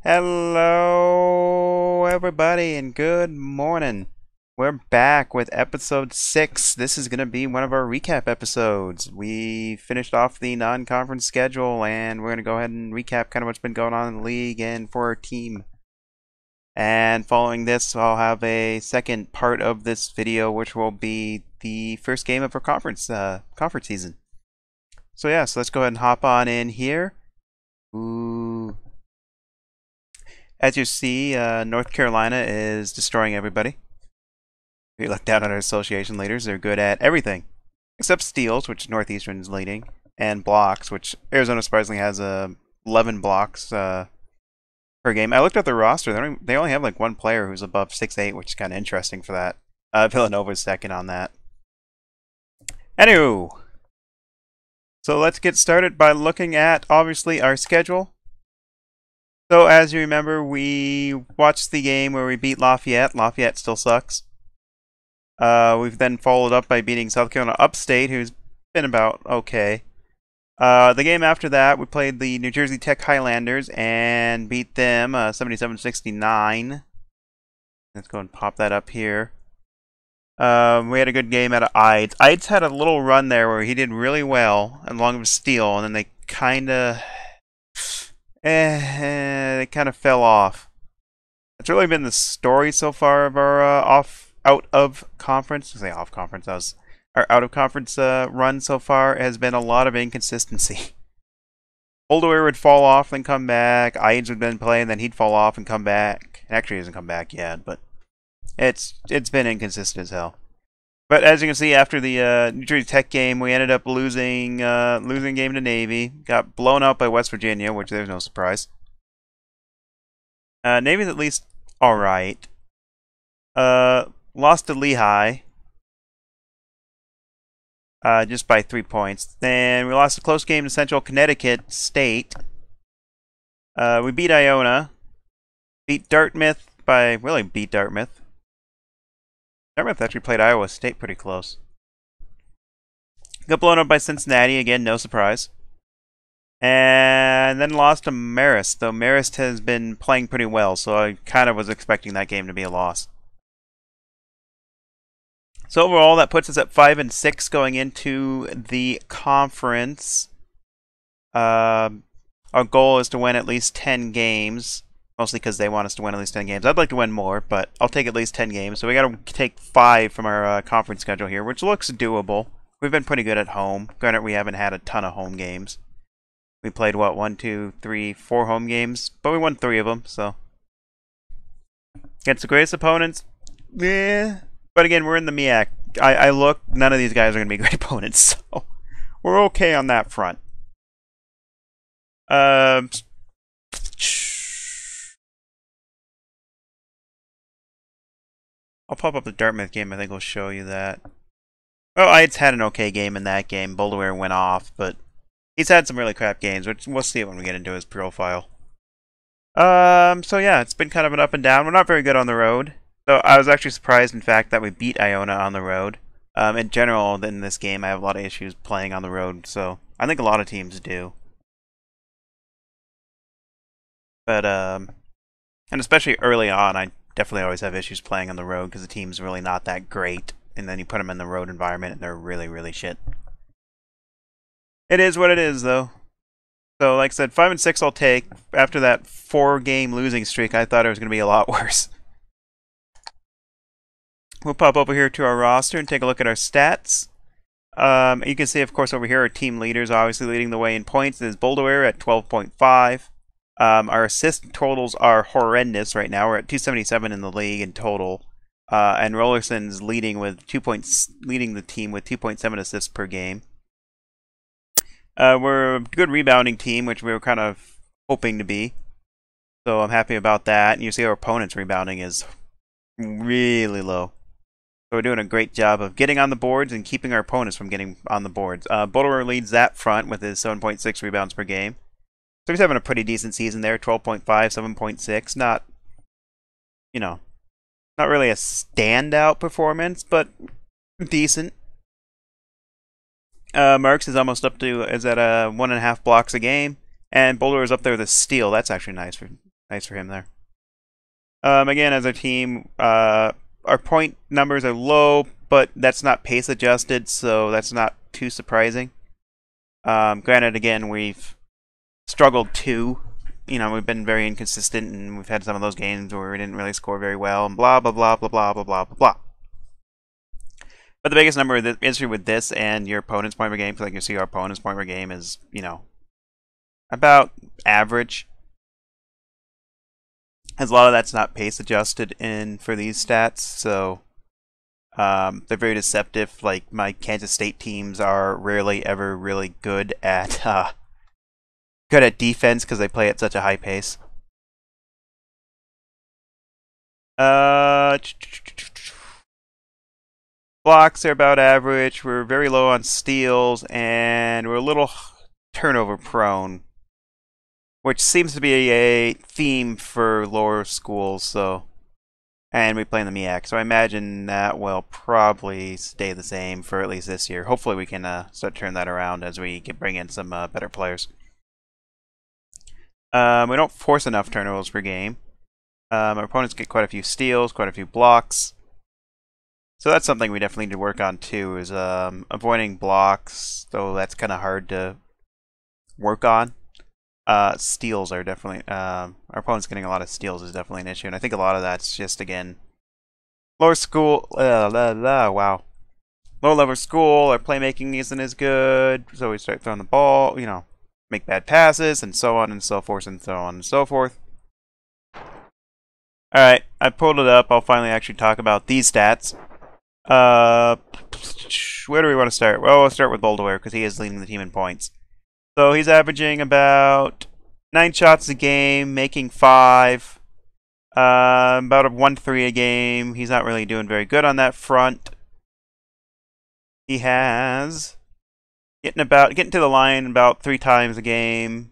Hello, everybody, and good morning. We're back with episode 6. This is going to be one of our recap episodes. We finished off the non-conference schedule, and we're going to go ahead and recap kind of what's been going on in the league and for our team. And following this, I'll have a second part of this video, which will be the first game of our conference season. So yeah, so let's go ahead and hop on in here. Ooh. As you see, North Carolina is destroying everybody. If you look down at our association leaders, they're good at everything. Except steals, which Northeastern is leading, and blocks, which Arizona surprisingly has 11 blocks per game. I looked at the roster. They only have like one player who's above 6'8", which is kind of interesting for that. Villanova's second on that. Anywho, so let's get started by looking at, obviously, our schedule. So, as you remember, we watched the game where we beat Lafayette. Lafayette still sucks. We've then followed up by beating South Carolina Upstate, who's been about okay. The game after that, we played the New Jersey Tech Highlanders and beat them 77-69. Let's go and pop that up here. We had a good game out of Ides. Ides had a little run there where he did really well, along with steal, and then they kind of fell off. That's really been the story so far of our out of conference run so far. Has been a lot of inconsistency. Oldaware would fall off, then come back. Ides would then play, and then he'd fall off and come back. Actually, he hasn't come back yet, but it's been inconsistent as hell. But as you can see, after the New Jersey Tech game, we ended up losing game to Navy. Got blown out by West Virginia, which there's no surprise. Navy's at least all right. Lost to Lehigh, just by 3 points. Then we lost a close game to Central Connecticut State. We beat Iona. Beat Dartmouth beat Dartmouth. Dartmouth actually played Iowa State pretty close. Got blown up by Cincinnati, again, no surprise. And then lost to Marist, though Marist has been playing pretty well, so I kind of was expecting that game to be a loss. So overall, that puts us at 5-6 going into the conference. Our goal is to win at least 10 games. Mostly because they want us to win at least 10 games. I'd like to win more, but I'll take at least 10 games. So we got to take 5 from our conference schedule here, which looks doable. We've been pretty good at home. Granted, we haven't had a ton of home games. We played, what, 1, 2, 3, 4 home games? But we won 3 of them, so. Against the greatest opponents? Yeah. But again, we're in the MEAC. I look, none of these guys are going to be great opponents, so we're okay on that front. I'll pop up the Dartmouth game. I think we'll show you that. Well, Ides had an okay game in that game. Boulder went off, but he's had some really crap games, which we'll see it when we get into his profile. So yeah, it's been kind of an up and down. We're not very good on the road. So I was actually surprised, in fact, that we beat Iona on the road. In general, in this game, I have a lot of issues playing on the road, so I think a lot of teams do. But, and especially early on, I definitely always have issues playing on the road because the team's really not that great, and then you put them in the road environment and they're really, really shit. It is what it is, though. So, like I said, 5-6 I'll take. After that 4-game losing streak, I thought it was going to be a lot worse. We'll pop over here to our roster and take a look at our stats. You can see, of course, over here our team leaders obviously leading the way in points is Boulder at 12.5. Our assist totals are horrendous right now. We're at 277 in the league in total, and Rollerson's leading the team with 2.7 assists per game. We're a good rebounding team, which we were kind of hoping to be, so I'm happy about that. And you see our opponent's rebounding is really low, so we're doing a great job of getting on the boards and keeping our opponents from getting on the boards. Boulder leads that front with his 7.6 rebounds per game. So he's having a pretty decent season there, 12.5, 7.6. Not, not really a standout performance, but decent. Marks is almost is at 1.5 blocks a game, and Boulder is up there with a steal. That's actually nice Nice for him there. Again, as a team, our point numbers are low, but that's not pace adjusted, so that's not too surprising. Granted, again, we've struggled too. You know, we've been very inconsistent, and we've had some of those games where we didn't really score very well, and blah, blah, blah, blah, blah, blah, blah, blah, blah. But the biggest issue with this and your opponent's point per game, because like you see our opponent's point per game is, you know, about average. As a lot of that's not pace adjusted in for these stats, so they're very deceptive. Like my Kansas State teams are rarely ever really good at defense because they play at such a high pace. Blocks are about average. We're very low on steals, and we're a little turnover prone, which seems to be a theme for lower schools. So, and we play in the MEAC, so I imagine that will probably stay the same for at least this year. Hopefully, we can start turning that around as we can bring in some better players. We don't force enough turnovers per game. Our opponents get quite a few steals, quite a few blocks. So that's something we definitely need to work on too, is avoiding blocks, though that's kind of hard to work on. Steals are definitely, our opponents getting a lot of steals is definitely an issue, and I think a lot of that's just, again, lower school, wow. Lower level school, our playmaking isn't as good, so we start throwing the ball, you know, make bad passes, and so on and so forth, and so on and so forth. Alright, I pulled it up. I'll finally actually talk about these stats. Where do we want to start? Well, we'll start with Boldaware, because he is leading the team in points. So he's averaging about 9 shots a game, making 5. About a 1-3 a game. He's not really doing very good on that front. He has getting to the line about 3 times a game.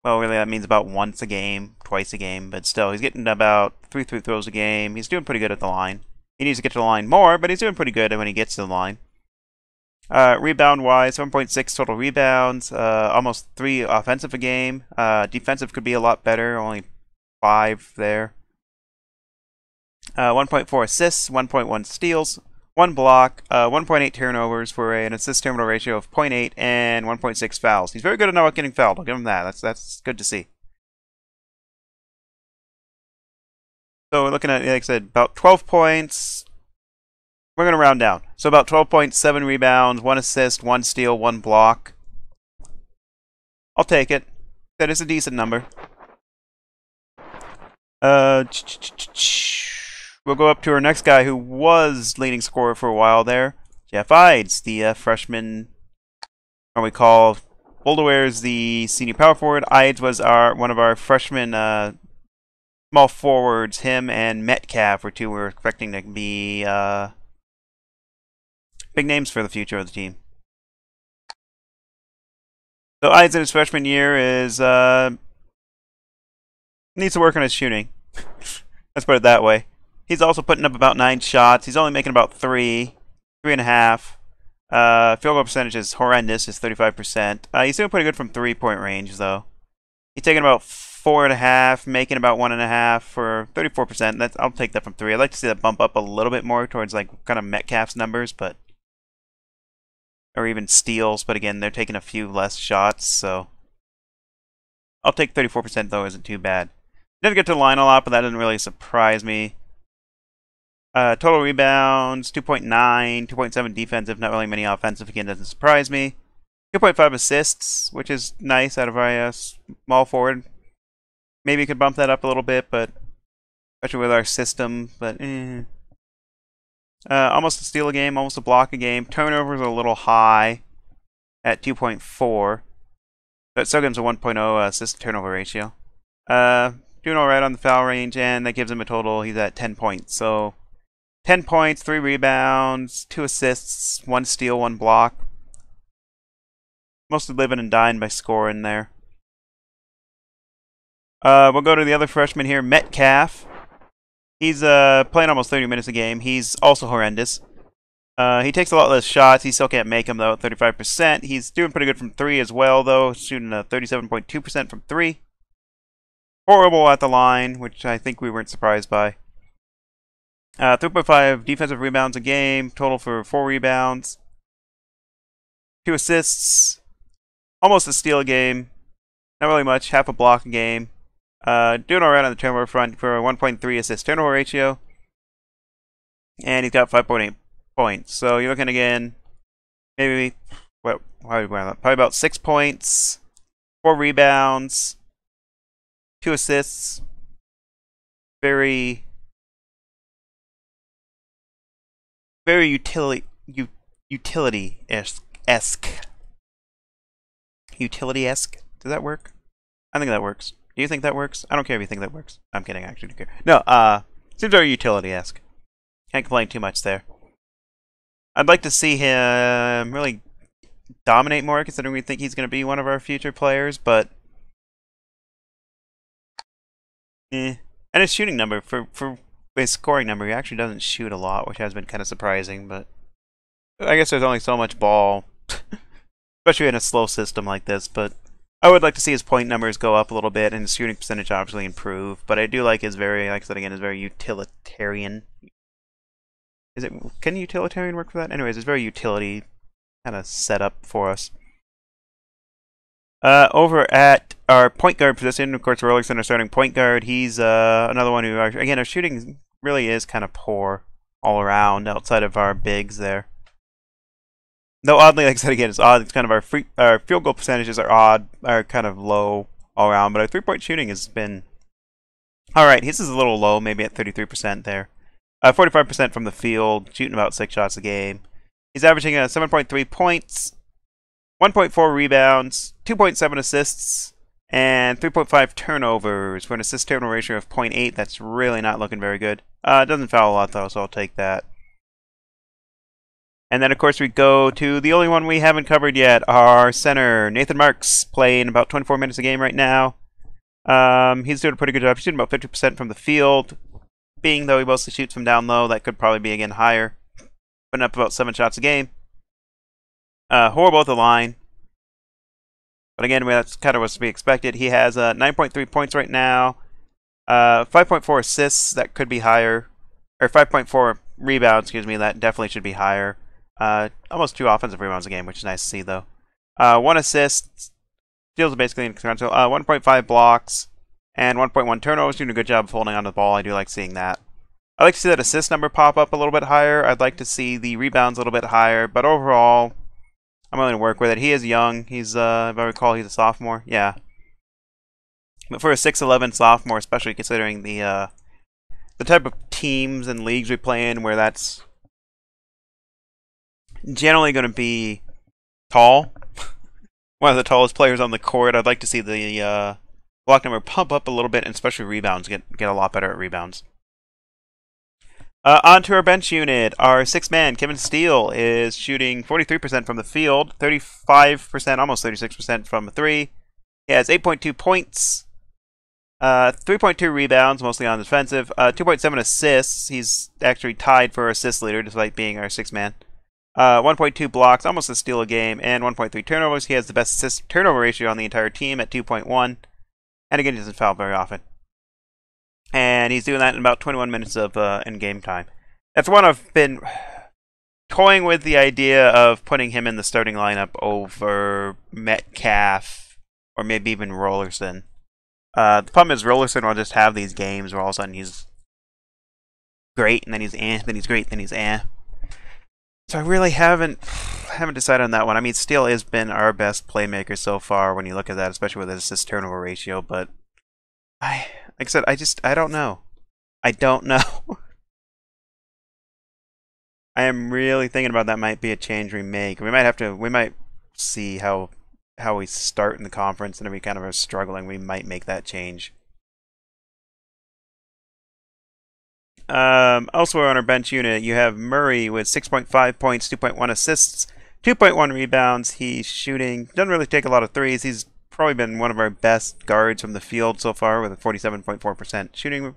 Well, really, that means about once a game, twice a game, but still, he's getting about 3 throws a game. He's doing pretty good at the line. He needs to get to the line more, but he's doing pretty good when he gets to the line. Rebound-wise, 7.6 total rebounds, almost 3 offensive a game. Defensive could be a lot better, only 5 there. 1.4 assists, 1.1 steals, 1 block, 1.8 turnovers for an assist-turnover ratio of 0.8, and 1.6 fouls. He's very good at not getting fouled. I'll give him that. That's good to see. So we're looking at, like I said, about 12 points. We're going to round down. So about 12 points, 7 rebounds, 1 assist, 1 steal, 1 block. I'll take it. That is a decent number. We'll go up to our next guy who was leading scorer for a while there. Jeff Ides, the freshman, or we call Boldaware's the senior power forward. Ides was one of our freshman small forwards. Him and Metcalf were 2 we were expecting to be big names for the future of the team. So Ides in his freshman year is needs to work on his shooting. Let's put it that way. He's also putting up about 9 shots. He's only making about 3.5. Field goal percentage is horrendous. It's 35%. He's doing pretty good from 3-point range, though. He's taking about 4.5, making about 1.5 for 34%. I'll take that from 3. I'd like to see that bump up a little bit more towards like kind of Metcalf's numbers, but or even steals. But again, they're taking a few less shots, so I'll take 34%. Though isn't too bad. He doesn't get to the line a lot, but that doesn't really surprise me. Total rebounds, 2.9, 2.7 defensive, not really many offensive. Again, doesn't surprise me. 2.5 assists, which is nice out of our small forward. Maybe could bump that up a little bit, but especially with our system. But almost a steal a game, almost a block a game. Turnovers are a little high at 2.4, but still gives a 1.0 assist turnover ratio. Doing all right on the foul range, and that gives him a total. He's at 10 points. So 10 points, 3 rebounds, 2 assists, 1 steal, 1 block. Mostly living and dying by scoring there. We'll go to the other freshman here, Metcalf. He's playing almost 30 minutes a game. He's also horrendous. He takes a lot less shots. He still can't make them, though, at 35%. He's doing pretty good from 3 as well, though, shooting 37.2% from 3. horrible at the line, which I think we weren't surprised by. 3.5 defensive rebounds a game, total for 4 rebounds, 2 assists, almost a steal a game, not really much, half a block a game. Doing alright on the turnover front for a 1.3 assist turnover ratio. And he's got 5.8 points. So you're looking again, maybe, probably about 6 points, 4 rebounds, 2 assists. Very utility-esque. Utility-esque? Does that work? I think that works. Do you think that works? I don't care if you think that works. I'm kidding, I actually don't care. No, seems very utility-esque. Can't complain too much there. I'd like to see him really dominate more, considering we think he's going to be one of our future players, but... And his shooting number, for his scoring number, he actually doesn't shoot a lot, which has been kind of surprising, but... I guess there's only so much ball, especially in a slow system like this, but... I would like to see his point numbers go up a little bit, and his shooting percentage obviously improve, but I do like his very, like I said again, his very utilitarian... Can utilitarian work for that? Anyways, it's very utility kind of set up for us. Over at our point guard position, of course, Rollerson, our starting point guard. He's another one who, again, our shooting really is kind of poor all around outside of our bigs there. Though oddly, like I said again, it's odd. It's kind of our field goal percentages are kind of low all around, but our 3-point shooting has been all right. His is a little low, maybe at 33% there. 45% from the field, shooting about 6 shots a game. He's averaging 7.3 points, 1.4 rebounds, 2.7 assists, and 3.5 turnovers for an assist turnover ratio of 0.8. That's really not looking very good. Doesn't foul a lot though, so I'll take that. And then, of course, we go to the only one we haven't covered yet, our center, Nathan Marks, playing about 24 minutes a game right now. He's doing a pretty good job. He's shooting about 50% from the field. Being, though, he mostly shoots from down low, that could probably be, again, higher. Putting up about 7 shots a game. Horrible at the line. But again, that's kind of what's to be expected. He has 9.3 points right now. 5.4 assists, that could be higher. Or 5.4 rebounds, excuse me, that definitely should be higher. Almost 2 offensive rebounds a game, which is nice to see, though. 1 assist, steals basically inconsequential. 1.5 blocks, and 1.1 turnovers. Doing a good job of holding on to the ball. I do like seeing that. I like to see that assist number pop up a little bit higher. I'd like to see the rebounds a little bit higher, but overall, I'm willing to work with it. He is young. He's, if I recall, he's a sophomore. Yeah. But for a 6'11 sophomore, especially considering the type of teams and leagues we play in, where that's generally going to be tall. One of the tallest players on the court. I'd like to see the block number pump up a little bit, and especially rebounds. Get a lot better at rebounds. On to our bench unit. Our 6th man, Kevin Steele, is shooting 43% from the field, 35%, almost 36% from 3. He has 8.2 points, 3.2 rebounds, mostly on defensive, 2.7 assists. He's actually tied for assist leader, despite being our 6th man. 1.2 blocks, almost a steal a game, and 1.3 turnovers. He has the best assist turnover ratio on the entire team at 2.1. And again, he doesn't foul very often. And he's doing that in about 21 minutes of in-game time. That's one I've been toying with the idea of putting him in the starting lineup over Metcalf, or maybe even Rollerson. The problem is Rollerson will just have these games where all of a sudden he's great, and then he's eh, then he's great, then he's eh. So I really haven't decided on that one. I mean, Steele has been our best playmaker so far when you look at that, especially with his assist turnover ratio, but like I said, I don't know. I don't know. I am really thinking about that might be a change we make. We might see how we start in the conference, and if we kind of are struggling, we might make that change. Elsewhere on our bench unit, you have Murray with 6.5 points, 2.1 assists, 2.1 rebounds. He's shooting, doesn't really take a lot of threes. He's probably been one of our best guards from the field so far with a 47.4% shooting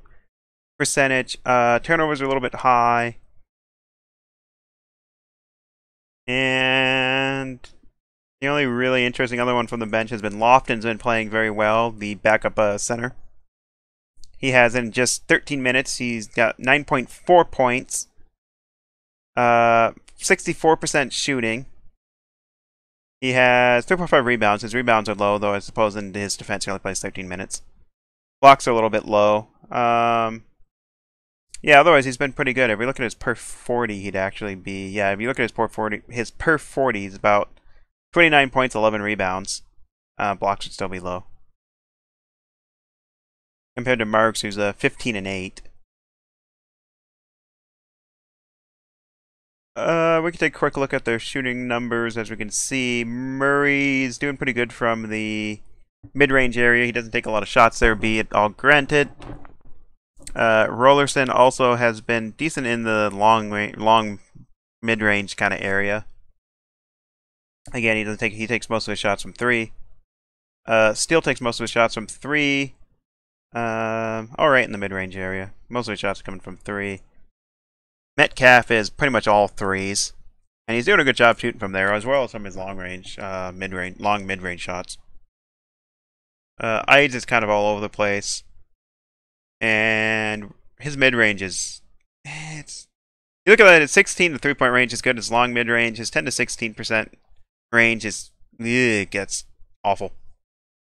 percentage. Turnovers are a little bit high. And the only really interesting other one from the bench has been Lofton's been playing very well, the backup center. He has in just 13 minutes, he's got 9.4 points, 64% shooting. He has 3.5 rebounds. His rebounds are low, though I suppose in his defense he only plays 13 minutes. Blocks are a little bit low. Yeah, otherwise he's been pretty good. If we look at his per 40, he'd actually be... Yeah, if you look at his per 40, he's about 29 points, 11 rebounds. Blocks would still be low. Compared to Marks, who's 15 and 8. We can take a quick look at their shooting numbers. As we can see, Murray's doing pretty good from the mid-range area. He doesn't take a lot of shots there, be it all granted. Rollerson also has been decent in the long mid-range kind of area. Again, he takes most of his shots from 3. Steele takes most of his shots from 3. All right in the mid-range area. Most of his shots are coming from 3. Metcalf is pretty much all 3s, and he's doing a good job shooting from there, as well as from his long-range, mid-range shots. Ides is kind of all over the place, and his mid-range is... You look at that, his 16 to 3-point range is good. His long mid-range, his 10 to 16% range is... It gets awful.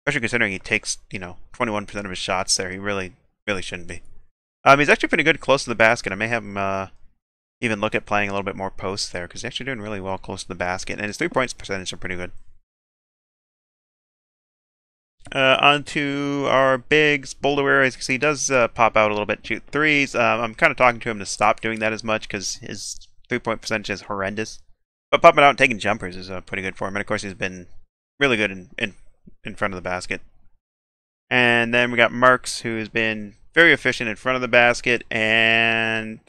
Especially considering he takes, 21% of his shots there. He really shouldn't be. He's actually pretty good close to the basket. I may have him even look at playing a little bit more post there, because he's actually doing really well close to the basket, and his 3-point percentage are pretty good. On to our bigs. Boulder, as you can see, he does pop out a little bit, shoot 3s. I'm kind of talking to him to stop doing that as much, because his 3-point percentage is horrendous. But popping out and taking jumpers is pretty good for him, and of course he's been really good in front of the basket. And then we got Marks, who's been very efficient in front of the basket, and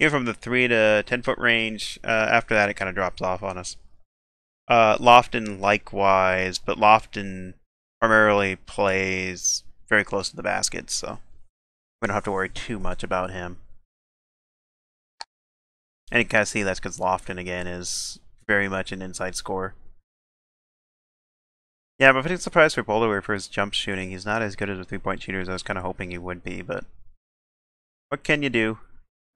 even from the 3 to 10-foot range, after that it kind of drops off on us. Lofton likewise, but Lofton primarily plays very close to the basket, so we don't have to worry too much about him. And you can kind of see that's because Lofton, again, is very much an inside scorer. Yeah, but I'm surprised for Boulder for his jump shooting. He's not as good as a 3-point shooter as I was kind of hoping he would be, but what can you do?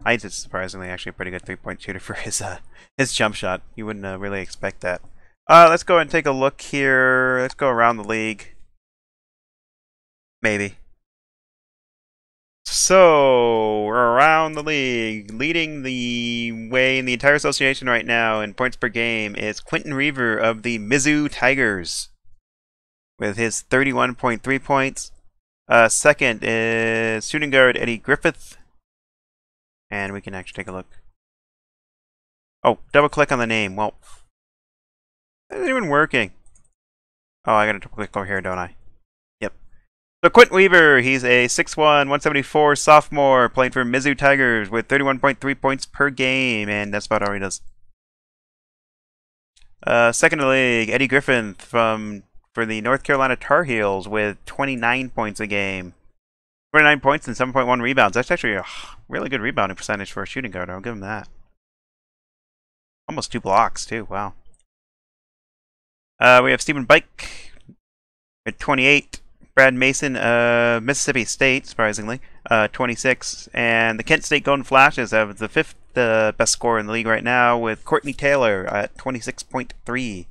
Ides is surprisingly actually a pretty good 3-point shooter for his jump shot. You wouldn't really expect that. Let's go and take a look here. Let's go around the league. Maybe. So, we're around the league. Leading the way in the entire association right now in points per game is Quentin Reaver of the Mizzou Tigers, with his 31.3 points. Second is shooting guard Eddie Griffith. And we can actually take a look. Oh, double click on the name. Well, it isn't even working. Oh, I gotta double click over here, don't I? Yep. So Quentin Weaver, he's a 6'1", 174 sophomore playing for Mizzou Tigers with 31.3 points per game, and that's about all he does. Second in the league, Eddie Griffith for the North Carolina Tar Heels with 29 points a game. 29 points and 7.1 rebounds. That's actually a really good rebounding percentage for a shooting guard. I'll give him that. Almost 2 blocks, too. Wow. We have Stephen Bike at 28. Brad Mason of Mississippi State, surprisingly, 26. And the Kent State Golden Flashes have the 5th best scorer in the league right now with Courtney Taylor at 26.3.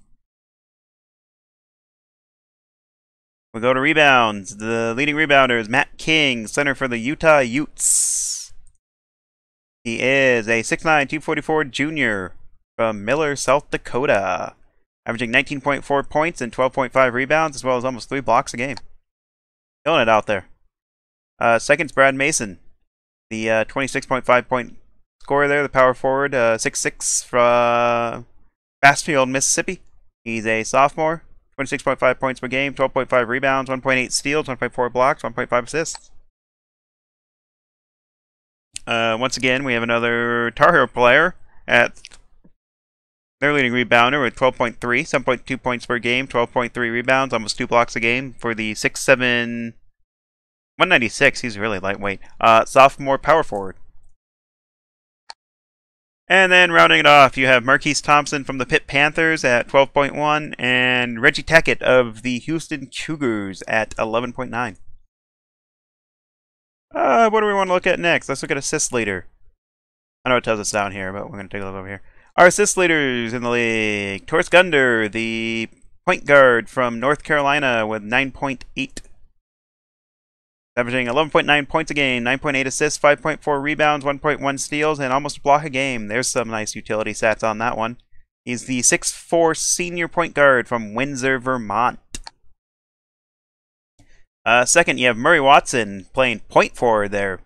We go to rebounds. The leading rebounder is Matt King, center for the Utah Utes. He is a 6'9", 244 junior from Miller, South Dakota, averaging 19.4 points and 12.5 rebounds, as well as almost 3 blocks a game. Killing it out there. Second's Brad Mason, the 26.5 point scorer there, the power forward, 6'6", from Bassfield, Mississippi. He's a sophomore. 26.5 points per game, 12.5 rebounds, 1.8 steals, 1.4 blocks, 1.5 assists. Once again, we have another Tar Heel player at their leading rebounder with 12.3, 7.2 points per game, 12.3 rebounds, almost 2 blocks a game for the 6'7", 196. He's really lightweight. Sophomore power forward. And then rounding it off, you have Marquise Thompson from the Pitt Panthers at 12.1 and Reggie Tackett of the Houston Cougars at 11.9. What do we want to look at next? Let's look at assist leader. I know it tells us down here, but we're going to take a look over here. Our assist leaders in the league. Torres Gunder, the point guard from North Carolina with 9.8. Averaging 11.9 points a game, 9.8 assists, 5.4 rebounds, 1.1 steals, and almost a block a game. There's some nice utility stats on that one. He's the 6'4 senior point guard from Windsor, Vermont. Second, you have Murray Watson playing point forward there.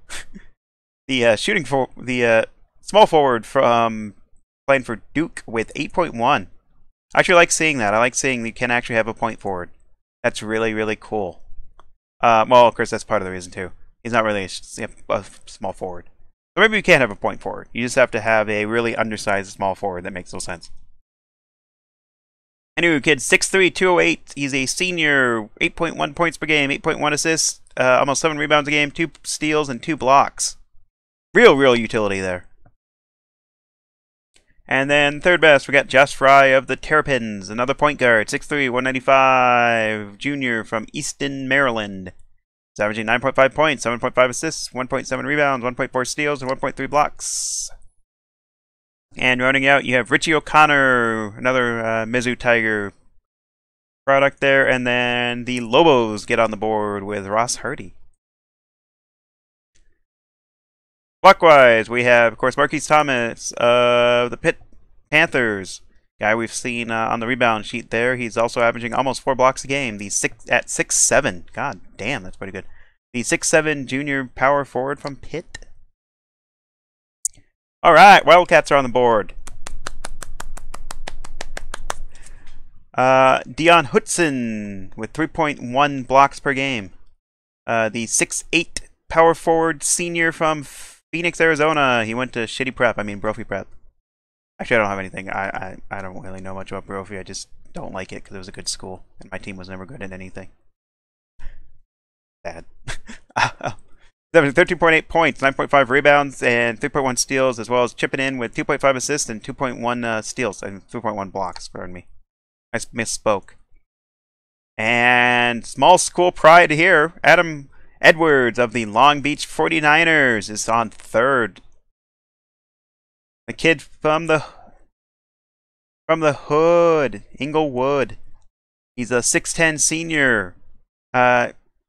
The small forward from playing for Duke with 8.1. I actually like seeing that. I like seeing you can actually have a point forward. That's really, really cool. Well, of course, that's part of the reason too. He's not really a small forward. So maybe you can't have a point forward. You just have to have a really undersized small forward. That makes no sense. Anyway, kid, 6'3", 208. He's a senior, 8.1 points per game, 8.1 assists, almost 7 rebounds a game, 2 steals, and 2 blocks. Real utility there. And then third best, we got Josh Fry of the Terrapins, another point guard, 6'3", 195, junior from Easton, Maryland. He's averaging 9.5 points, 7.5 assists, 1.7 rebounds, 1.4 steals, and 1.3 blocks. And rounding out, you have Richie O'Connor, another Mizzou Tiger product there. And then the Lobos get on the board with Ross Hardy. Blockwise, we have, of course, Marquise Thomas of the Pitt Panthers. Guy we've seen on the rebound sheet there. He's also averaging almost 4 blocks a game. At 6'7". God damn, that's pretty good. The 6'7 junior power forward from Pitt. Alright, Wildcats are on the board. Dion Hudson with 3.1 blocks per game. The 6'8 power forward senior from Phoenix, Arizona. He went to Brophy Prep. Actually, I don't have anything. I don't really know much about Brophy. I just don't like it because it was a good school. And my team was never good at anything. Sad. 13.8 points, 9.5 rebounds, and 3.1 steals, as well as chipping in with 2.5 assists and 2.1 steals, and 2.1 blocks, pardon me. I misspoke. And small school pride here, Adam Edwards of the Long Beach 49ers is on third. The kid from the hood, Inglewood. He's a 6'10 senior.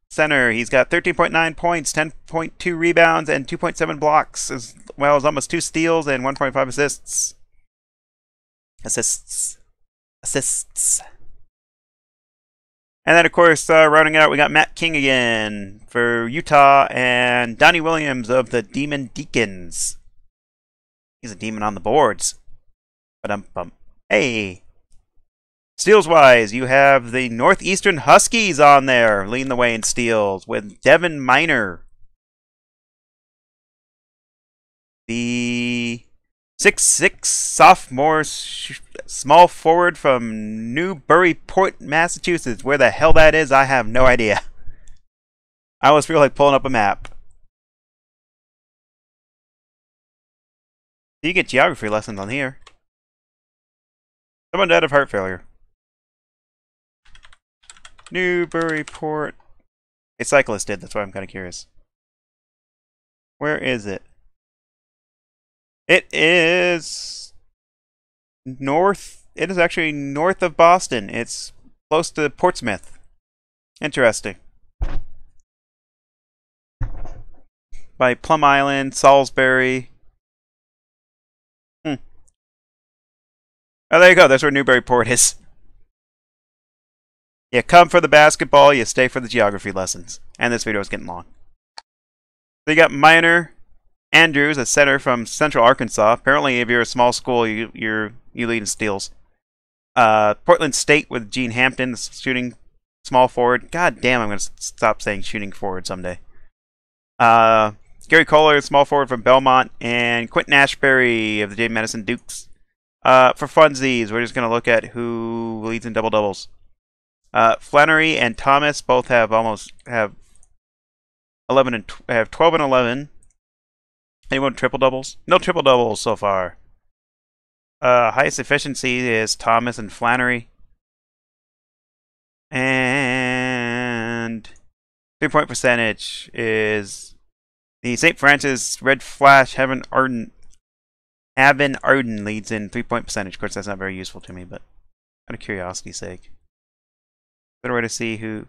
Center. He's got 13.9 points, 10.2 rebounds, and 2.7 blocks, as well as almost 2 steals and 1.5 assists. Assists. And then, of course, rounding it out, we got Matt King again for Utah, and Donnie Williams of the Demon Deacons. He's a demon on the boards. Hey! Steals-wise, you have the Northeastern Huskies on there, leading the way in steals, with Devin Minor. The 6'6 sophomore small forward from Newburyport, Massachusetts. Where the hell that is, I have no idea. I always feel like pulling up a map. You get geography lessons on here. Someone died of heart failure. Newburyport. A cyclist did, that's why I'm kind of curious. Where is it? It is north. It is actually north of Boston. It's close to Portsmouth. Interesting. By Plum Island, Salisbury. Oh, there you go. That's where Newburyport is. You come for the basketball, you stay for the geography lessons. And this video is getting long. So you got Minor Andrews, a center from Central Arkansas. Apparently, if you're a small school, you lead in steals. Portland State with Gene Hampton, shooting small forward. God damn, I'm going to stop saying shooting forward someday. Gary Kohler, small forward from Belmont. And Quentin Ashbury of the James Madison Dukes. For funsies, we're just going to look at who leads in double-doubles. Flannery and Thomas both have 11 and have 12 and 11. Anyone triple doubles? No triple doubles so far. Highest efficiency is Thomas and Flannery. And 3-point percentage is The St. Francis Red Flash Heaven Arden leads in 3-point percentage. Of course, that's not very useful to me, but out of curiosity's sake. Better way to see who.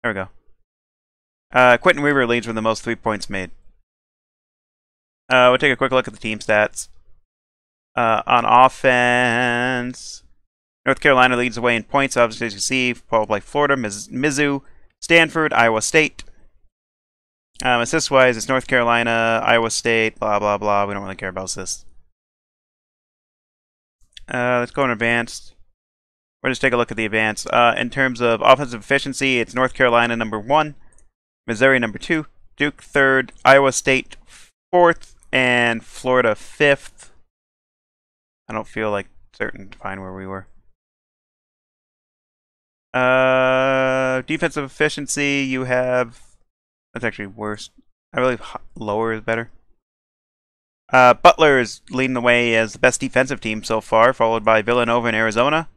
There we go. Quentin Weaver leads with the most 3 points made. We'll take a quick look at the team stats. On offense, North Carolina leads the way in points, obviously, as you see, followed by Florida, Mizzou, Stanford, Iowa State. Assist-wise, it's North Carolina, Iowa State, blah, blah, blah. We don't really care about assists. Let's go in advanced. We'll just take a look at the advanced. In terms of offensive efficiency, it's North Carolina number 1, Missouri number 2, Duke 3rd, Iowa State 4th, and Florida 5th. I don't feel like certain to find where we were. Defensive efficiency, you have... That's actually worse. I believe lower is better. Butler is leading the way as the best defensive team so far, followed by Villanova and Arizona.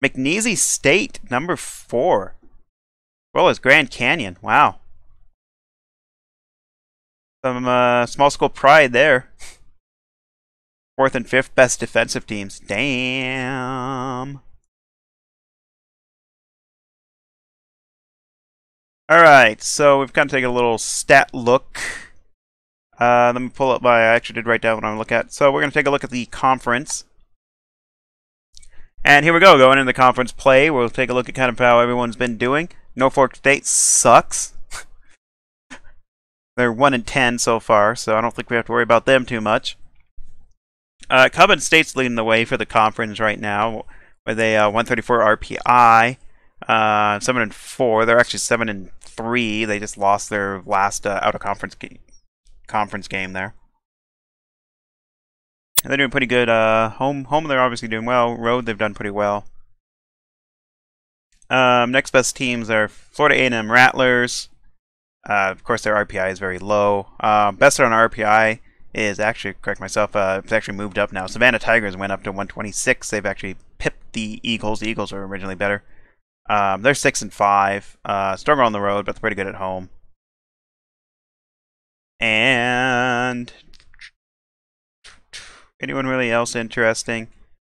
McNeese State, number 4. As well as Grand Canyon. Wow. Some small school pride there. 4th and 5th best defensive teams. Damn. Alright, so we've kind of taken a little stat look. Let me pull up I actually did write down what I'm going to look at. So we're going to take a look at the conference. And here we go, going into the conference play. We'll take a look at kind of how everyone's been doing. Norfolk State sucks. They're 1-10 so far, so I don't think we have to worry about them too much. Cubbon State's leading the way for the conference right now with a 134 RPI. 7-4. They're actually 7-3. They just lost their last out-of-conference game there. And they're doing pretty good. Home they're obviously doing well. Road they've done pretty well. Next best teams are Florida A&M Rattlers. Of course, their RPI is very low. Best on RPI is actually, correct myself, it's actually moved up now. Savannah Tigers went up to 126. They've actually pipped the Eagles. The Eagles were originally better. They're 6-5. Stronger on the road, but they're pretty good at home. And anyone really else interesting?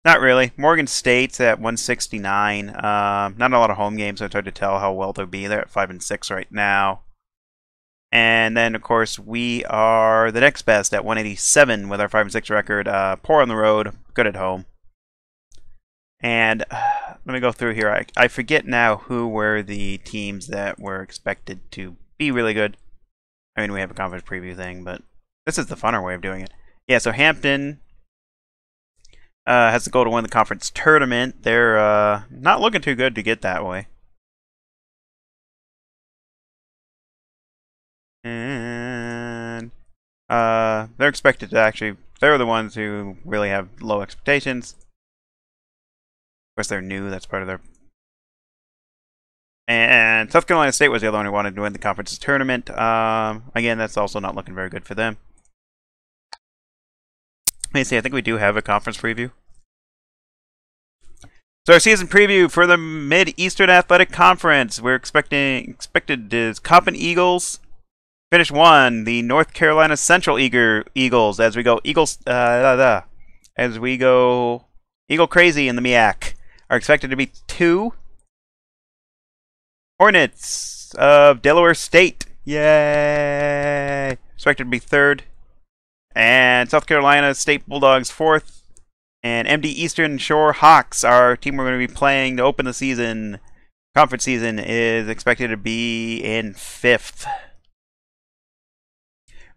Not really. Morgan State's at 169. Not a lot of home games, so it's hard to tell how well they'll be. They're at 5-6 right now. And then, of course, we are the next best at 187 with our 5-6 record. Poor on the road, good at home. And let me go through here. I forget now who were the teams that were expected to be really good. I mean, we have a conference preview thing, but this is the funner way of doing it. Yeah, so Hampton has to go to win the conference tournament. They're not looking too good to get that way. And they're expected to actually... They're the ones who really have low expectations. Of course, they're new. That's part of their... And South Carolina State was the other one who wanted to win the conference tournament. Again, that's also not looking very good for them. Let me see. I think we do have a conference preview. So our season preview for the Mid-Eastern Athletic Conference. We're expected is Coppin Eagles. Finish 1, the North Carolina Central Eagles. As we go as we go Eagle crazy in the MEAC. Are expected to be 2. Hornets of Delaware State. Yay! Expected to be 3rd. And South Carolina State Bulldogs 4th. And MD Eastern Shore Hawks, our team we're going to be playing to open the season, conference season, is expected to be in 5th.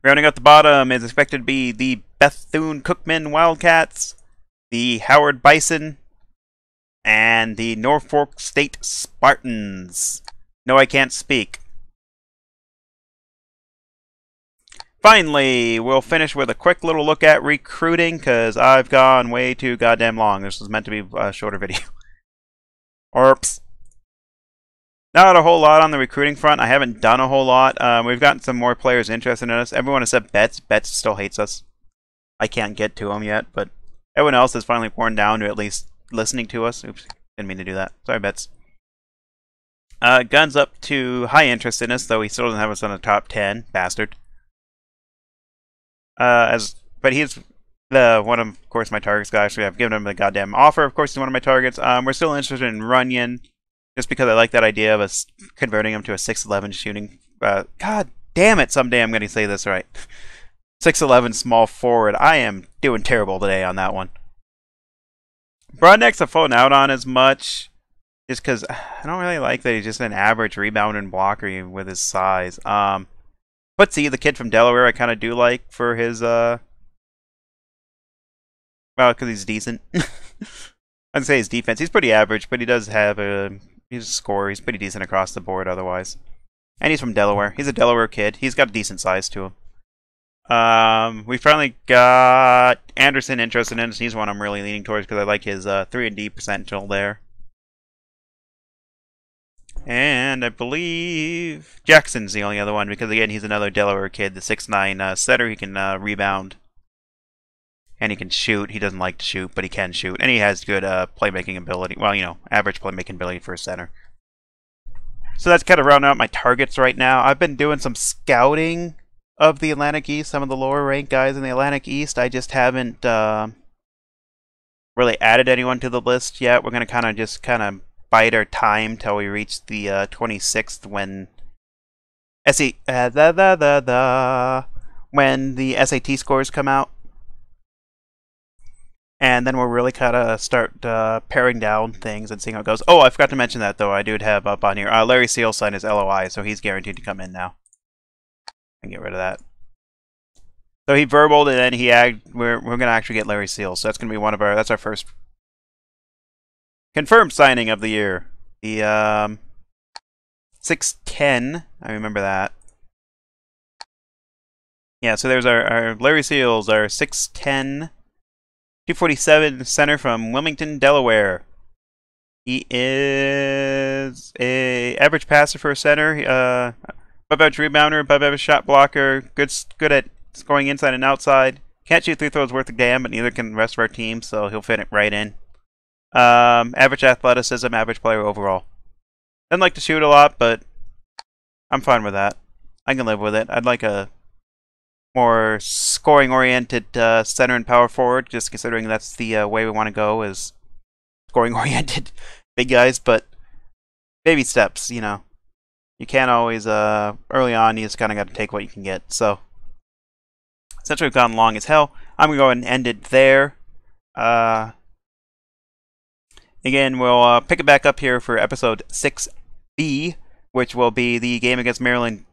Rounding out the bottom is expected to be the Bethune-Cookman Wildcats, the Howard Bison, and the Norfolk State Spartans. No, I can't speak. Finally, we'll finish with a quick little look at recruiting, because I've gone way too goddamn long. This was meant to be a shorter video. Oops. Not a whole lot on the recruiting front. I haven't done a whole lot. We've gotten some more players interested in us. Everyone except Betts. Betts still hates us. I can't get to him yet, but everyone else has finally worn down to at least listening to us. Oops, didn't mean to do that. Sorry, Betts. Gun's up to high interest in us, though he still doesn't have us on the top 10. Bastard. But he's the one of course my targets guy. So I've given him the goddamn offer. Of course, he's one of my targets. We're still interested in Runyon, just because I like that idea of us converting him to a 6'11" shooting. God damn it! Someday I'm going to say this right. 6'11" small forward. I am doing terrible today on that one. Broadneck's a phone out on as much, just because I don't really like that he's just an average rebounder and blocker with his size. Footsy, the kid from Delaware, I kind of do like for his, well, because he's decent. I'd say his defense. He's pretty average, but he does have he's a scorer. He's pretty decent across the board otherwise. And he's from Delaware. He's a Delaware kid. He's got a decent size to him. We finally got Anderson interested in us. He's one I'm really leaning towards because I like his 3-and-D potential there. And I believe Jackson's the only other one because, again, he's another Delaware kid. The 6'9" setter. He can rebound. And he can shoot. He doesn't like to shoot, but he can shoot. And he has good playmaking ability. Well, you know, average playmaking ability for a center. So that's kind of rounding out my targets right now. I've been doing some scouting of the Atlantic East, some of the lower ranked guys in the Atlantic East. I just haven't really added anyone to the list yet. We're going to just bide our time till we reach the 26th when when the SAT scores come out. And then we'll really start paring down things and seeing how it goes. Oh, I forgot to mention that, though. I do have up on here. Larry Seal signed his LOI, so he's guaranteed to come in now. And get rid of that. So he verbaled, and then we're going to actually get Larry Seal. So that's going to be that's our first confirmed signing of the year. The 6'10", I remember that. Yeah, so there's our Larry Seals, our 6'10", 247 center from Wilmington, Delaware. He is a average passer for a center. Above average rebounder, above average shot blocker. Good at scoring inside and outside. Can't shoot 3 throws worth a damn, but neither can the rest of our team, so he'll fit it right in. Average athleticism, average player overall. Doesn't like to shoot a lot, but I'm fine with that. I can live with it. I'd like a more scoring-oriented center and power forward, just considering that's the way we want to go, is scoring-oriented big guys, but baby steps, you know. You can't always, early on, you just kind of got to take what you can get. So, essentially we've gone long as hell. I'm going to go ahead and end it there. Again, we'll pick it back up here for episode 6B, which will be the game against Maryland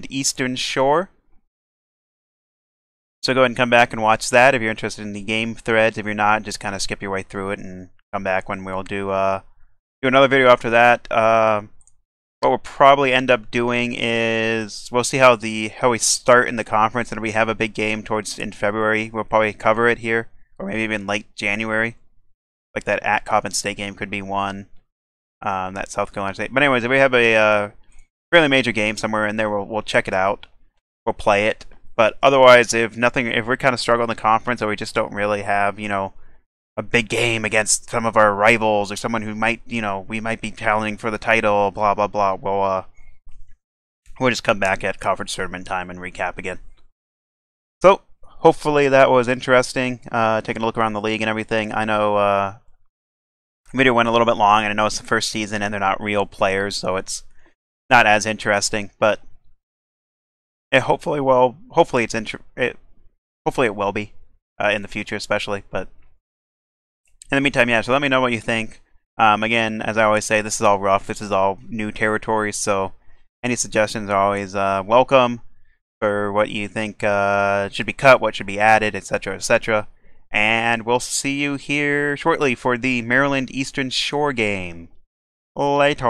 Eastern Shore. So go ahead and come back and watch that if you're interested in the game threads. If you're not, just kind of skip your way through it and come back when we'll do another video after that. What we'll probably end up doing is we'll see how we start in the conference, and if we have a big game in February, we'll probably cover it here, or maybe even late January. Like that at Coppin State game could be one. That South Carolina State. But anyways, if we have a fairly major game somewhere in there, we'll check it out. We'll play it. But otherwise, if we're kind of struggling in the conference, or we just don't really have, you know, a big game against some of our rivals, or someone who might, you know, we might be challenging for the title, blah blah blah, we'll just come back at conference tournament time and recap again. So hopefully that was interesting. Taking a look around the league and everything. I know the video went a little bit long, and I know it's the first season and they're not real players, so it's not as interesting, but hopefully it will be in the future, especially. But in the meantime, yeah. So let me know what you think. Again, as I always say, this is all rough. This is all new territory. So any suggestions are always welcome for what you think should be cut, what should be added, etc., etc. And we'll see you here shortly for the Maryland Eastern Shore game. Later.